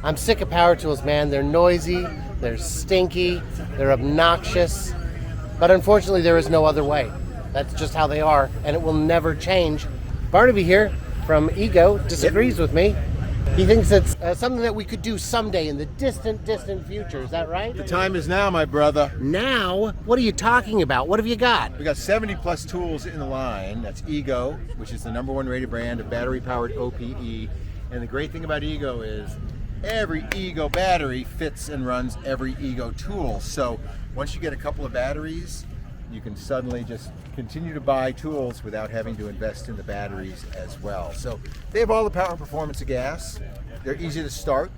I'm sick of power tools, man. They're noisy, they're stinky, they're obnoxious. But unfortunately, there is no other way. That's just how they are, and it will never change. Barnaby here from eGo disagrees with me. He thinks it's something that we could do someday in the distant, distant future. Is that right? The time is now, my brother. Now? What are you talking about? What have you got? We got 70 plus tools in the line. That's eGo, which is the #1 rated brand of battery-powered OPE. And the great thing about eGo is every eGo battery fits and runs every eGo tool. So once you get a couple of batteries, you can suddenly just continue to buy tools without having to invest in the batteries as well. So they have all the power and performance of gas. They're easy to start.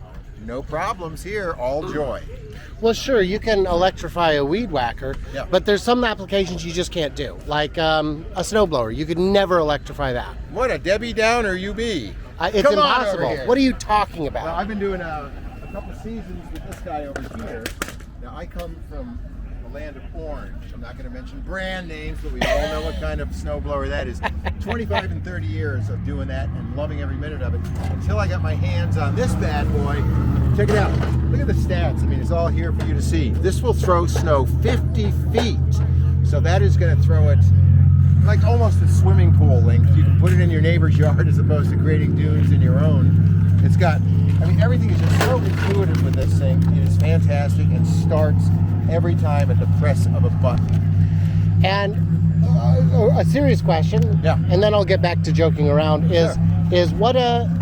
No problems here, all joy. Well, sure, you can electrify a weed whacker, Yeah. but there's some applications you just can't do, like a snowblower. You could never electrify that. What a Debbie Downer you be. It's Come on over impossible. here. What are you talking about? Well, I've been doing a couple seasons with this guy over here. Now, I come from the land of orange. I'm not going to mention brand names, but we all know what kind of snowblower that is. 25 and 30 years of doing that and loving every minute of it until I got my hands on this bad boy. Check it out. Look at the stats. I mean, it's all here for you to see. This will throw snow 50 feet. So that is going to throw it like almost a swimming pool length. You can put it in your neighbor's yard as opposed to creating dunes in your own. It's got, I mean, everything is just so intuitive with this thing. It is fantastic and starts every time at the press of a button. And a serious question, Yeah. and then I'll get back to joking around, is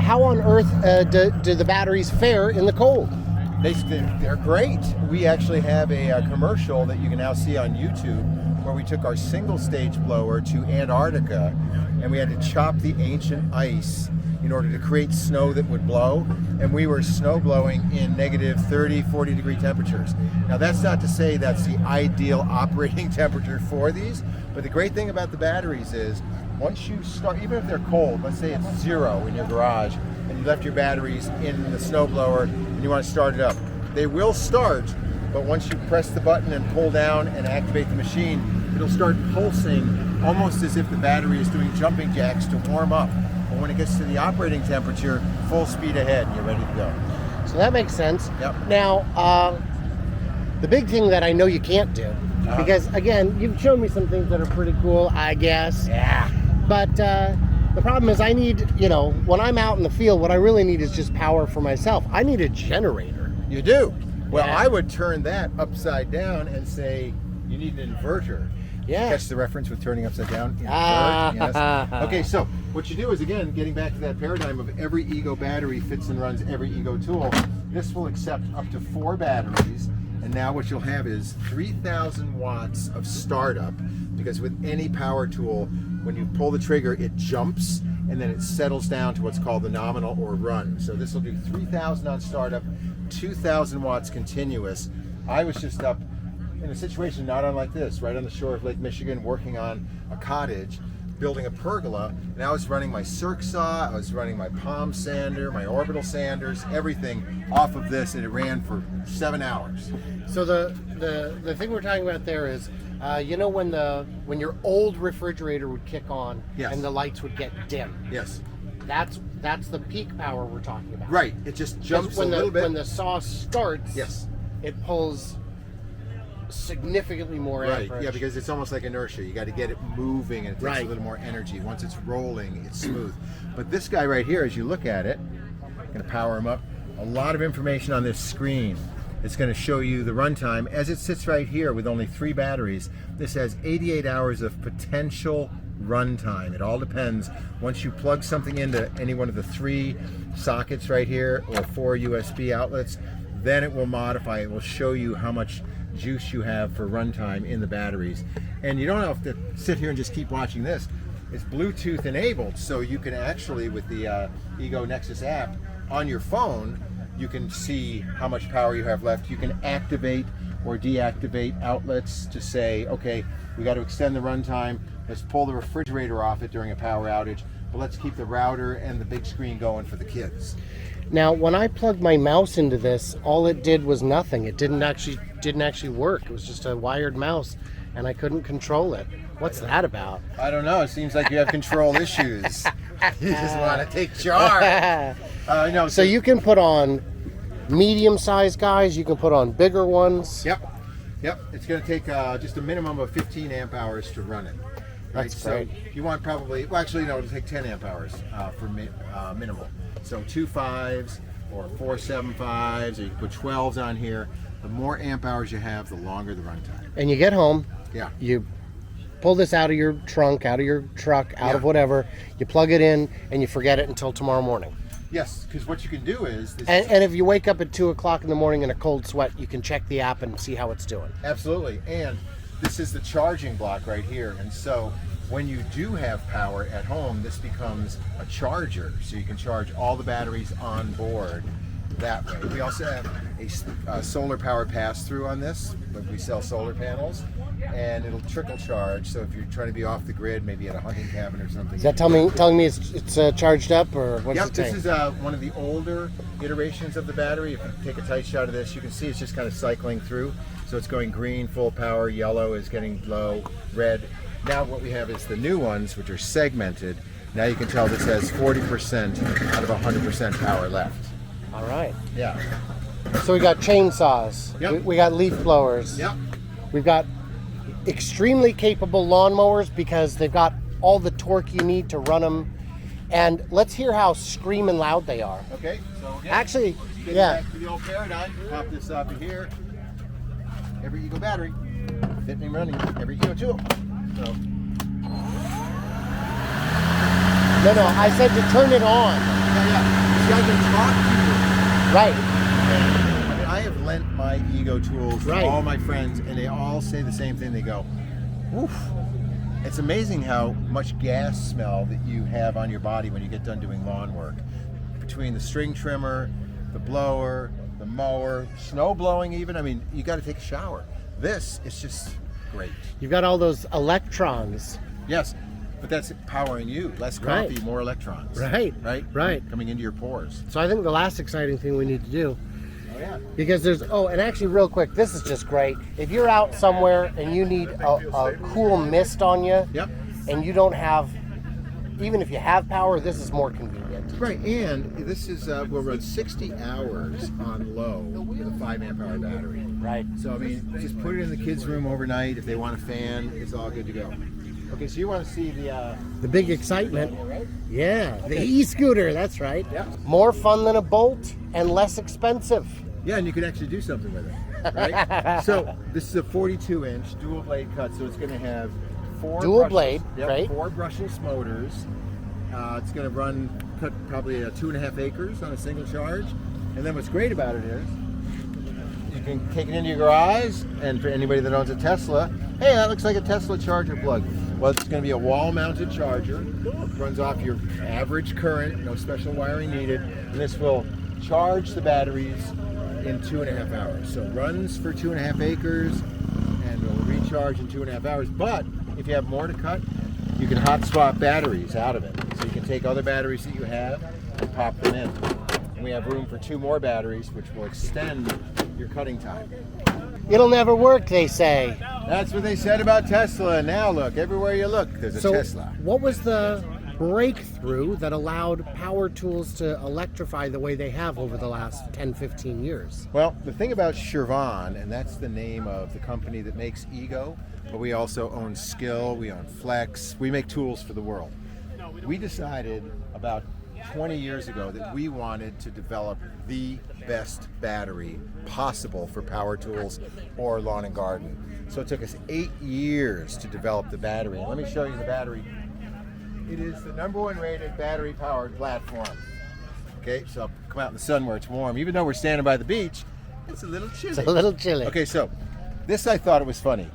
how on earth do the batteries fare in the cold? They're great. We actually have a commercial that you can now see on YouTube where we took our single stage blower to Antarctica and we had to chop the ancient ice in order to create snow that would blow, and we were snow blowing in negative 30, 40 degree temperatures. Now that's not to say that's the ideal operating temperature for these, but the great thing about the batteries is once you start, even if they're cold, let's say it's 0 in your garage and you left your batteries in the snow blower and you want to start it up, they will start, but once you press the button and pull down and activate the machine, it'll start pulsing almost as if the battery is doing jumping jacks to warm up. But when it gets to the operating temperature, full speed ahead and you're ready to go. So that makes sense. Yep. Now, the big thing that I know you can't do, because again, you've shown me some things that are pretty cool, I guess. Yeah. But the problem is I need, when I'm out in the field, what I really need is just power for myself. I need a generator. You do? Well, Yeah. I would turn that upside down and say you need an inverter. Yeah. Catch the reference with turning upside down? Yes. Okay, so what you do is, again, getting back to that paradigm of every eGo battery fits and runs every eGo tool, this will accept up to 4 batteries, and now what you'll have is 3,000 watts of startup, because with any power tool, when you pull the trigger, it jumps, and then it settles down to what's called the nominal or run. So this will do 3,000 on startup, 2,000 watts continuous. I was just up in a situation not unlike this, right on the shore of Lake Michigan, working on a cottage, building a pergola, and I was running my circ saw, I was running my palm sander, my orbital sanders, everything off of this, and it ran for 7 hours. So the thing we're talking about there is, when your old refrigerator would kick on Yes. and the lights would get dim. Yes. That's the peak power we're talking about. Right, it just jumps when a little bit. When the saw starts, Yes. it pulls significantly more Right, amperage. yeah, because it's almost like inertia. You got to get it moving, and it takes Right. a little more energy. Once it's rolling, it's smooth. But this guy right here, as you look at it, I'm going to power him up. A lot of information on this screen. It's going to show you the runtime. As it sits right here with only 3 batteries, this has 88 hours of potential runtime. It all depends. Once you plug something into any one of the 3 sockets right here, or 4 USB outlets, then it will modify. It will show you how much juice you have for runtime in the batteries. And you don't have to sit here and just keep watching this. It's Bluetooth enabled, so you can actually, with the eGo Nexus app on your phone, you can see how much power you have left. You can activate or deactivate outlets to say, okay, we got to extend the runtime. Let's pull the refrigerator off it during a power outage, but let's keep the router and the big screen going for the kids. Now, when I plugged my mouse into this, all it did was nothing. It didn't actually work. It was just a wired mouse, and I couldn't control it. What's that about? I don't know. It seems like you have control issues. You just want to take charge. No. So you can put on medium-sized guys. You can put on bigger ones. Yep. It's going to take just a minimum of 15 amp hours to run it. Right? That's great. So you want probably, well, actually, no, it'll take 10 amp hours for minimal. So 2 5s or 4 7 5s, or you can put 12s on here. The more amp hours you have, the longer the runtime. And you get home. Yeah. You pull this out of your trunk, out of your truck, out of Yeah. whatever. You plug it in, and you forget it until tomorrow morning. Yes, because what you can do is... And if you wake up at 2 o'clock in the morning in a cold sweat, you can check the app and see how it's doing. Absolutely. And this is the charging block right here. And so when you do have power at home, this becomes a charger. So you can charge all the batteries on board that way. We also have a solar power pass-through on this. We sell solar panels, and it'll trickle charge. So if you're trying to be off the grid, maybe at a hunting cabin or something. Is that telling me it's charged up, or what's Yep, it saying? this is one of the older iterations of the battery. If you take a tight shot of this, you can see it's just kind of cycling through. So it's going green, full power, yellow is getting low, red. Now what we have is the new ones, which are segmented. Now you can tell this has 40% out of 100% power left. All right. Yeah. So we got chainsaws. Yep. We got leaf blowers. Yep. We've got extremely capable lawnmowers because they've got all the torque you need to run them. And let's hear how screaming loud they are. Okay, so again, Actually, getting yeah. back to the old paradigm, pop this up here. Every eGo battery, fitting and running, every eGo tool. So, No, I said to turn it on. yeah. See, I can talk to you. Right. I mean, I have lent my eGo tools to Right. all my friends, and they all say the same thing. They go, "Woof." It's amazing how much gas smell that you have on your body when you get done doing lawn work. Between the string trimmer, the blower, the mower, snow blowing even. I mean, you got to take a shower. This is just great. You've got all those electrons. Yes, but that's powering you. Less coffee, Right. more electrons. Right. Right? Coming into your pores. So I think the last exciting thing we need to do, Oh, yeah. because and actually real quick, this is just great. If you're out somewhere and you need a cool mist on you, Yep. and you don't have, even if you have power, this is more convenient. Right, and this is, we'll run 60 hours on low with a 5 amp hour battery. Right. So, I mean, just put it in the kids' room overnight. If they want a fan, it's all good to go. Okay, so you want to see The big excitement. right? Yeah, the e-scooter, that's right. Yeah. More fun than a Bolt and less expensive. Yeah, and you can actually do something with it, right? So, this is a 42-inch dual blade cut, so it's going to have 4 Dual brushless- blade, yep, right. 4 brushless motors. It's going to cut probably 2.5 acres on a single charge. And then what's great about it is you can take it into your garage, and for anybody that owns a Tesla, hey, that looks like a Tesla charger plug. Well, it's going to be a wall-mounted charger. Runs off your average current, no special wiring needed, and this will charge the batteries in 2.5 hours. So it runs for 2.5 acres and will recharge in 2.5 hours. But if you have more to cut, you can hot swap batteries out of it. So you can take other batteries that you have and pop them in. And we have room for 2 more batteries, which will extend your cutting time. It'll never work, they say. That's what they said about Tesla. And now look, everywhere you look, there's a So Tesla. what was the breakthrough that allowed power tools to electrify the way they have over the last 10, 15 years? Well, the thing about Chevron, and that's the name of the company that makes eGo, but we also own Skill, we own Flex, we make tools for the world. We decided about 20 years ago that we wanted to develop the best battery possible for power tools or lawn and garden. So it took us 8 years to develop the battery. And let me show you the battery. It is the #1 rated battery powered platform. Okay, so I'll come out in the sun where it's warm. Even though we're standing by the beach, it's a little chilly. It's a little chilly. Okay, so this, I thought it was funny.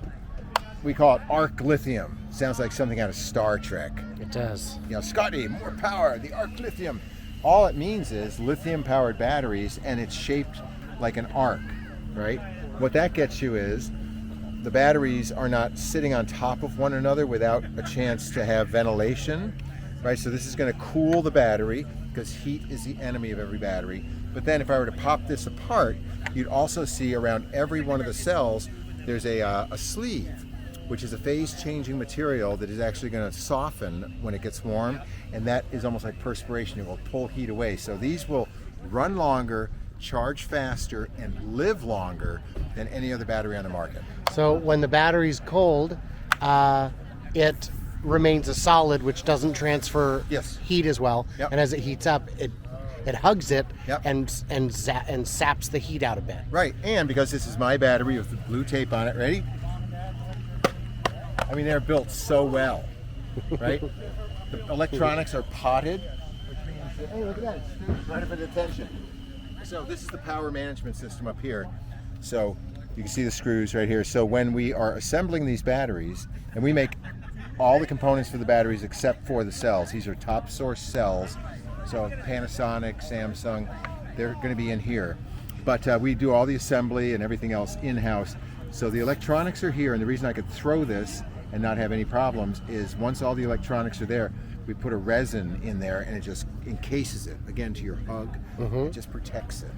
We call it Arc Lithium. Sounds like something out of Star Trek. It does. You know, Scotty, more power, the Arc Lithium. All it means is lithium powered batteries, and it's shaped like an arc, right? What that gets you is the batteries are not sitting on top of one another without a chance to have ventilation, right? So this is going to cool the battery because heat is the enemy of every battery. But then if I were to pop this apart, you'd also see around every one of the cells, there's a sleeve, which is a phase-changing material that is actually going to soften when it gets warm, and that is almost like perspiration. It will pull heat away. So these will run longer, charge faster, and live longer than any other battery on the market. So when the battery's cold, it remains a solid, which doesn't transfer Yes. heat as well. Yep. And as it heats up, it hugs it Yep. and saps the heat out a bit. Right, and because this is my battery with the blue tape on it, ready? I mean, they're built so well, right? The electronics are potted, which means, hey, look at that, it's right up at attention. So this is the power management system up here. So you can see the screws right here. So when we are assembling these batteries, and we make all the components for the batteries except for the cells. These are top source cells. So Panasonic, Samsung, they're going to be in here. But we do all the assembly and everything else in-house. So the electronics are here, and the reason I could throw this and not have any problems is once all the electronics are there, we put a resin in there and it just encases it, again, to your hug. It just protects it.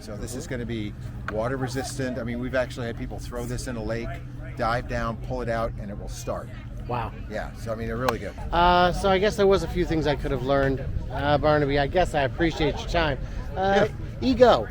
So this is going to be water resistant. I mean, we've actually had people throw this in a lake, dive down, pull it out, and it will start. Wow. Yeah, so I mean, they're really good. So I guess there was a few things I could have learned, Barnaby. I guess I appreciate your time. eGo.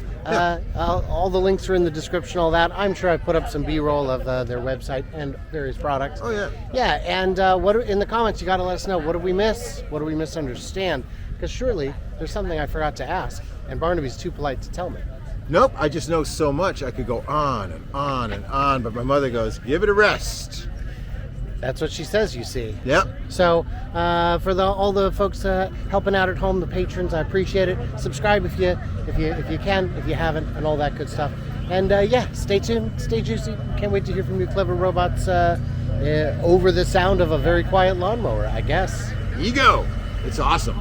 All the links are in the description, all that. I'm sure I put up some B-roll of their website and various products. Oh, yeah. Yeah, and what in the comments, you got to let us know, what did we miss? What do we misunderstand? Because surely there's something I forgot to ask, and Barnaby's too polite to tell me. Nope, I just know so much. I could go on and on and on, but my mother goes, give it a rest. That's what she says, you see. Yep. So for all the folks helping out at home, the patrons, I appreciate it. Subscribe if you can, if you haven't, and all that good stuff. And yeah, stay tuned, stay juicy. Can't wait to hear from you clever robots over the sound of a very quiet lawnmower, I guess. eGo. It's awesome.